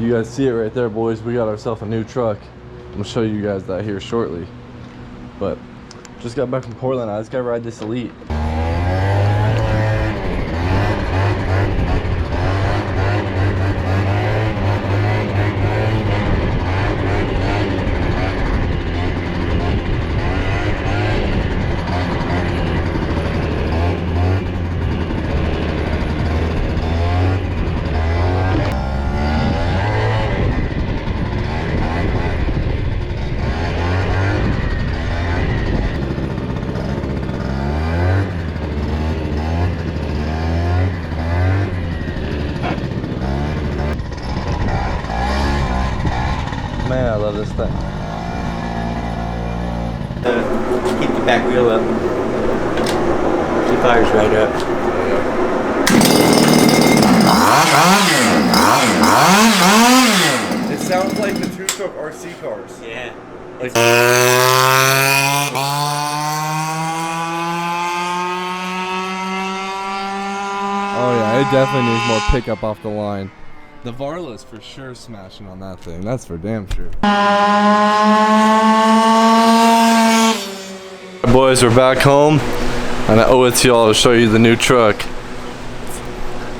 You guys see it right there, boys. We got ourselves a new truck. I'm gonna show you guys that here shortly. But just got back from Portland. I just gotta ride this Elite. Man, I love this thing. Keep the back wheel up. She fires right up. It sounds like the two-stroke RC cars. Yeah. Like oh yeah, it definitely needs more pickup off the line. The Varla's for sure smashing on that thing. That's for damn sure. Boys, we're back home, and I owe it to y'all to show you the new truck.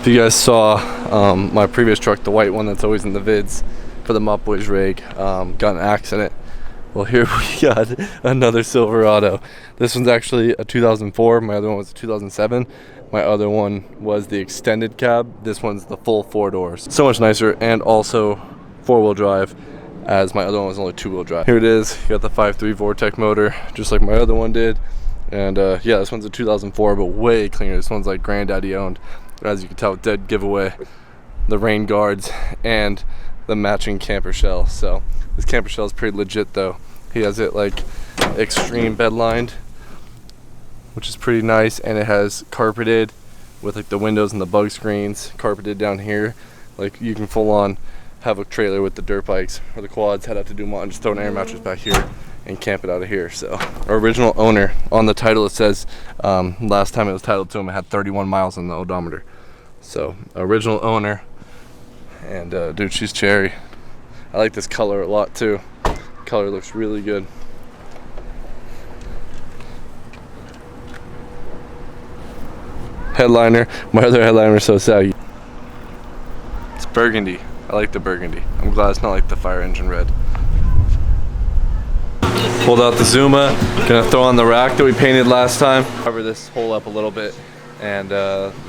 If you guys saw my previous truck, the white one that's always in the vids for the MOPBOYZ rig, got in an accident. Well, here we got another Silverado. This one's actually a 2004. My other one was a 2007. My other one was the extended cab. This one's the full 4 doors. So much nicer, and also 4-wheel drive, as my other one was only 2-wheel drive. Here it is. You got the 5.3 Vortec motor, just like my other one did. And yeah, this one's a 2004, but way cleaner. This one's like granddaddy owned. As you can tell, dead giveaway. The rain guards and the matching camper shell. So this camper shell is pretty legit though. He has it like extreme bed lined, which is pretty nice, and it has carpeted with like the windows and the bug screens carpeted down here. Like you can full on have a trailer with the dirt bikes or the quads, head out to Zuma and just throw an air mattress back here and camp it out of here. So our original owner, on the title it says last time it was titled to him, it had 31 miles on the odometer. So original owner, and dude, she's cherry. I like this color a lot too. Color looks really good. Headliner, my other headliner is so saggy. It's burgundy. I like the burgundy. I'm glad it's not like the fire engine red. Pulled out the Zuma, gonna throw on the rack that we painted last time. Cover this hole up a little bit, and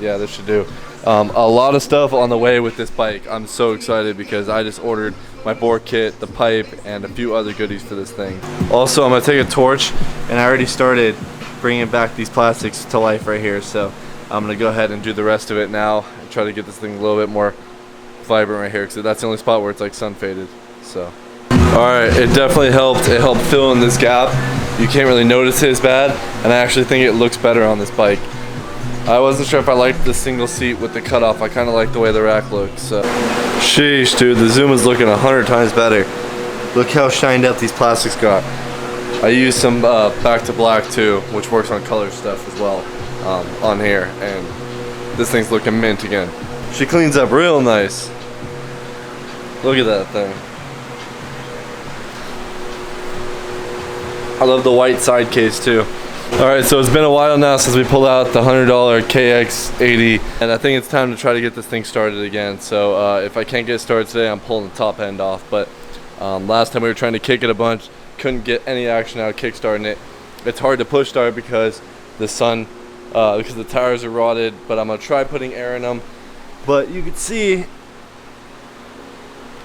yeah, this should do. A lot of stuff on the way with this bike. I'm so excited because I just ordered my bore kit, the pipe, and a few other goodies for this thing. Also, I'm gonna take a torch, and I already started bringing back these plastics to life right here, so I'm gonna go ahead and do the rest of it now and try to get this thing a little bit more vibrant right here, because that's the only spot where it's like sun faded. So alright, it definitely helped. It helped fill in this gap. You can't really notice it as bad, and I actually think it looks better on this bike. I wasn't sure if I liked the single seat with the cutoff. I kind of like the way the rack looks. So. Sheesh, dude, the Zuma's looking 100 times better. Look how shined up these plastics got. I used some back to black too, which works on color stuff as well on here, and this thing's looking mint again. She cleans up real nice. Look at that thing. I love the white side case too. Alright, so it's been a while now since we pulled out the $100 KX80, and I think it's time to try to get this thing started again. So if I can't get started today, I'm pulling the top end off. But last time we were trying to kick it a bunch, couldn't get any action out of kickstarting it. It's hard to push start because the sun, because the tires are rotted, but I'm going to try putting air in them. But you can see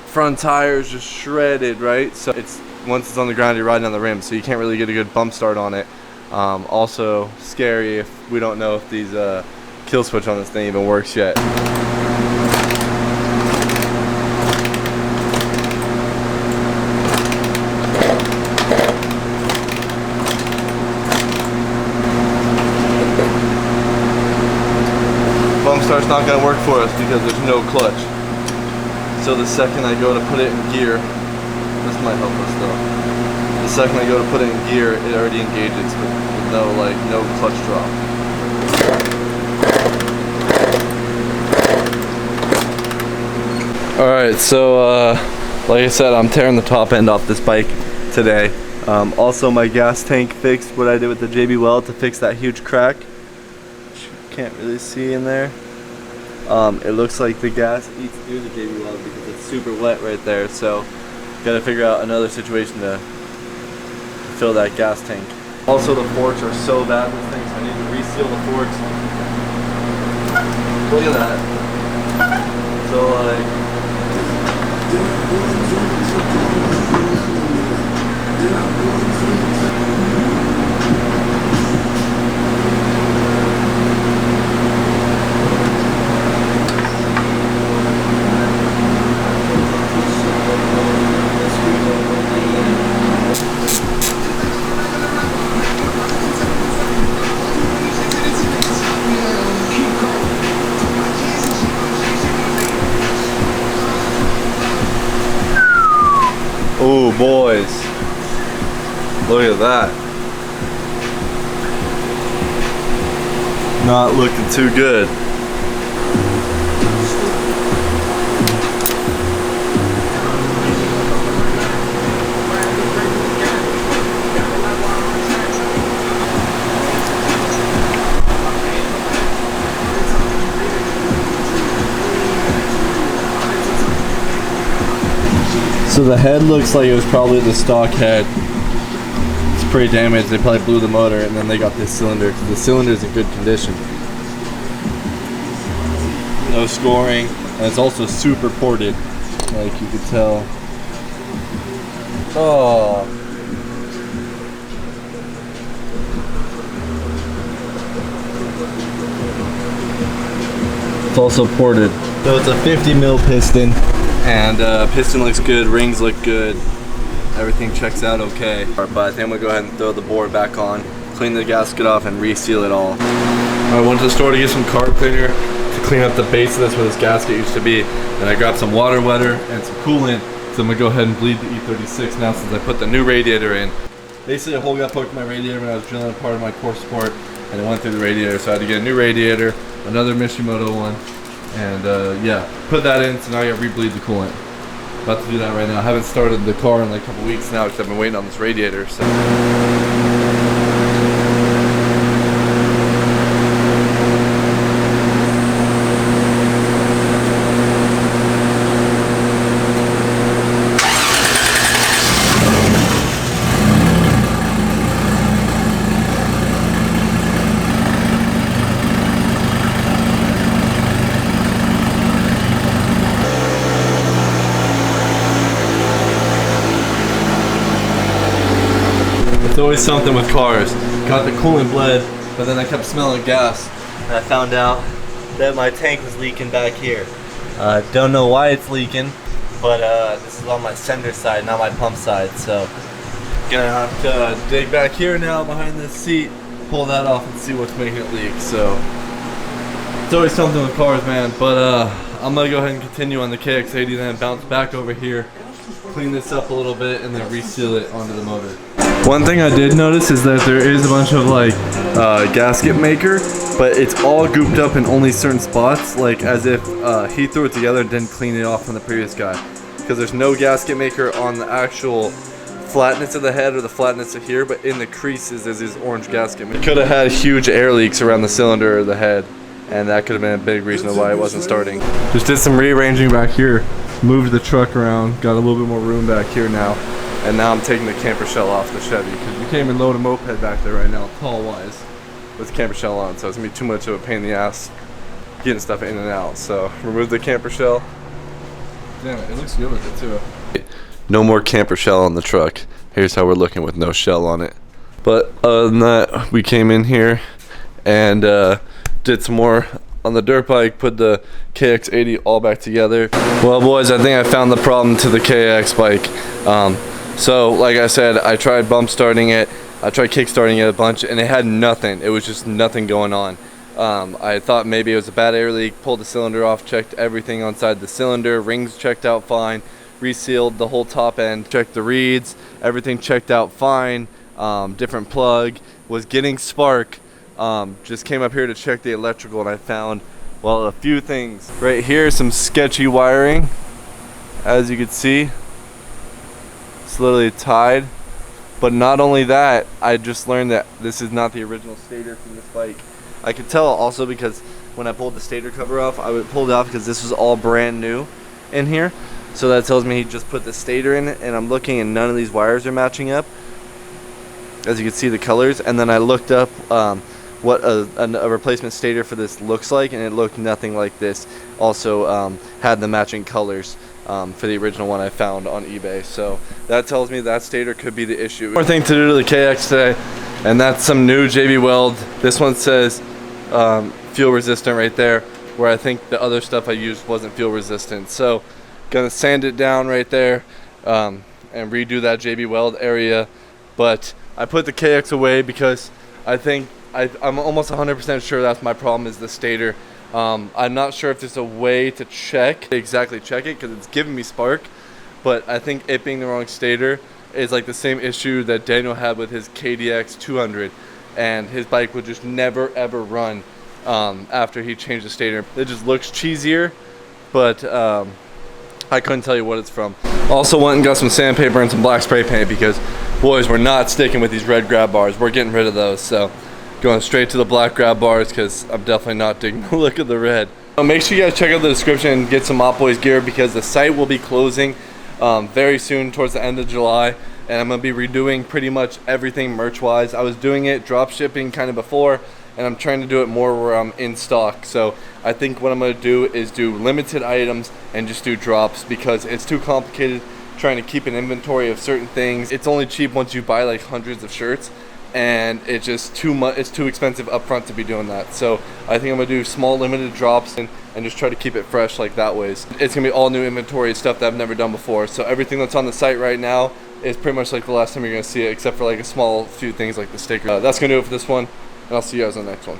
front tires just shredded, right? So it's once it's on the ground, you're riding on the rim, so you can't really get a good bump start on it. Also scary if we don't know if these kill switch on this thing even works yet. Bump start's not going to work for us because there's no clutch. So the second I go to put it in gear, this might help us though. The second I go to put it in gear, it already engages with no clutch drop. Alright, so like I said, I'm tearing the top end off this bike today. Also, my gas tank fixed what I did with the JB Weld to fix that huge crack. Which you can't really see in there. It looks like the gas eats through the JB Weld because it's super wet right there. So, gotta figure out another situation to fill that gas tank. Also, the forks are so bad with things. I need to reseal the forks. Look at that. So like. Oh boys, look at that. Not looking too good. So the head looks like it was probably the stock head. It's pretty damaged. They probably blew the motor and then they got this cylinder. The cylinder's in good condition. No scoring. And it's also super ported, like you could tell. Oh. It's also ported. So it's a 50 mil piston. And piston looks good, rings look good, everything checks out okay. But I think I'm gonna go ahead and throw the board back on, clean the gasket off, and reseal it all. I went to the store to get some carb cleaner to clean up the base of this where this gasket used to be. And I grabbed some water wetter and some coolant. So I'm gonna go ahead and bleed the E36 now since I put the new radiator in. Basically a hole got poked in my radiator when I was drilling a part of my core support and it went through the radiator. So I had to get a new radiator, another Mishimoto one. And yeah, put that in, so now I gotta rebleed the coolant. About to do that right now. I haven't started the car in like a couple weeks now because I've been waiting on this radiator. So. It's always something with cars. Got the coolant bled, but then I kept smelling gas. And I found out that my tank was leaking back here. Don't know why it's leaking, but this is on my sender side, not my pump side. So gonna have to dig back here now behind this seat, pull that off and see what's making it leak. So it's always something with cars, man. But I'm gonna go ahead and continue on the KX80, then bounce back over here, clean this up a little bit, and then reseal it onto the motor. One thing I did notice is that there is a bunch of like gasket maker, but it's all gooped up in only certain spots, like as if he threw it together and didn't clean it off from the previous guy. Because there's no gasket maker on the actual flatness of the head or the flatness of here, but in the creases is his orange gasket. It could have had huge air leaks around the cylinder or the head, and that could have been a big reason why it wasn't starting. Just did some rearranging back here, moved the truck around, got a little bit more room back here now. And now I'm taking the camper shell off the Chevy because we can't even load a moped back there right now, tall-wise, with the camper shell on. So it's gonna be too much of a pain in the ass getting stuff in and out. So remove the camper shell. Damn it, it looks good with it too. No more camper shell on the truck. Here's how we're looking with no shell on it. But other than that, we came in here and did some more on the dirt bike, put the KX80 all back together. Well, boys, I think I found the problem to the KX bike. So like I said, I tried bump starting it, I tried kick starting it a bunch, and it had nothing. It was just nothing going on. I thought maybe it was a bad air leak, pulled the cylinder off, checked everything inside the cylinder, rings checked out fine, resealed the whole top end, checked the reeds, everything checked out fine, different plug, was getting spark. Just came up here to check the electrical and I found, well, a few things. Right here, some sketchy wiring. as you can see, it's literally tied. But not only that, I just learned that this is not the original stator from this bike. I could tell also because when I pulled the stator cover off, I would pull it off because this was all brand new in here. So that tells me he just put the stator in it, and I'm looking and none of these wires are matching up. As you can see the colors, and then I looked up what a replacement stator for this looks like, and it looked nothing like this. Also had the matching colors for the original one I found on eBay. So that tells me that stator could be the issue. One more thing to do to the KX today, and that's some new JB Weld. This one says fuel resistant right there, where I think the other stuff I used wasn't fuel resistant. So gonna sand it down right there and redo that JB Weld area. But I put the KX away because I think I'm almost 100% sure that's my problem, is the stator. I'm not sure if there's a way to check it because it's giving me spark, but I think it being the wrong stator is like the same issue that Daniel had with his KX200, and his bike would just never ever run after he changed the stator. It just looks cheesier, but I couldn't tell you what it's from. Also went and got some sandpaper and some black spray paint because, boys, we're not sticking with these red grab bars. We're getting rid of those. So going straight to the black grab bars because I'm definitely not digging the look of the red. So make sure you guys check out the description and get some MOPBOYZ gear because the site will be closing very soon towards the end of July, and I'm going to be redoing pretty much everything merch wise. I was doing it drop shipping kind of before, and I'm trying to do it more where I'm in stock. So I think what I'm going to do is do limited items and just do drops because it's too complicated trying to keep an inventory of certain things. It's only cheap once you buy like hundreds of shirts, and it's just too much. It's too expensive up front to be doing that. So I think I'm gonna do small limited drops and just try to keep it fresh like that ways. It's gonna be all new inventory, stuff that I've never done before. So everything that's on the site right now is pretty much like the last time you're gonna see it, except for like a small few things like the sticker. That's gonna do it for this one, and I'll see you guys on the next one.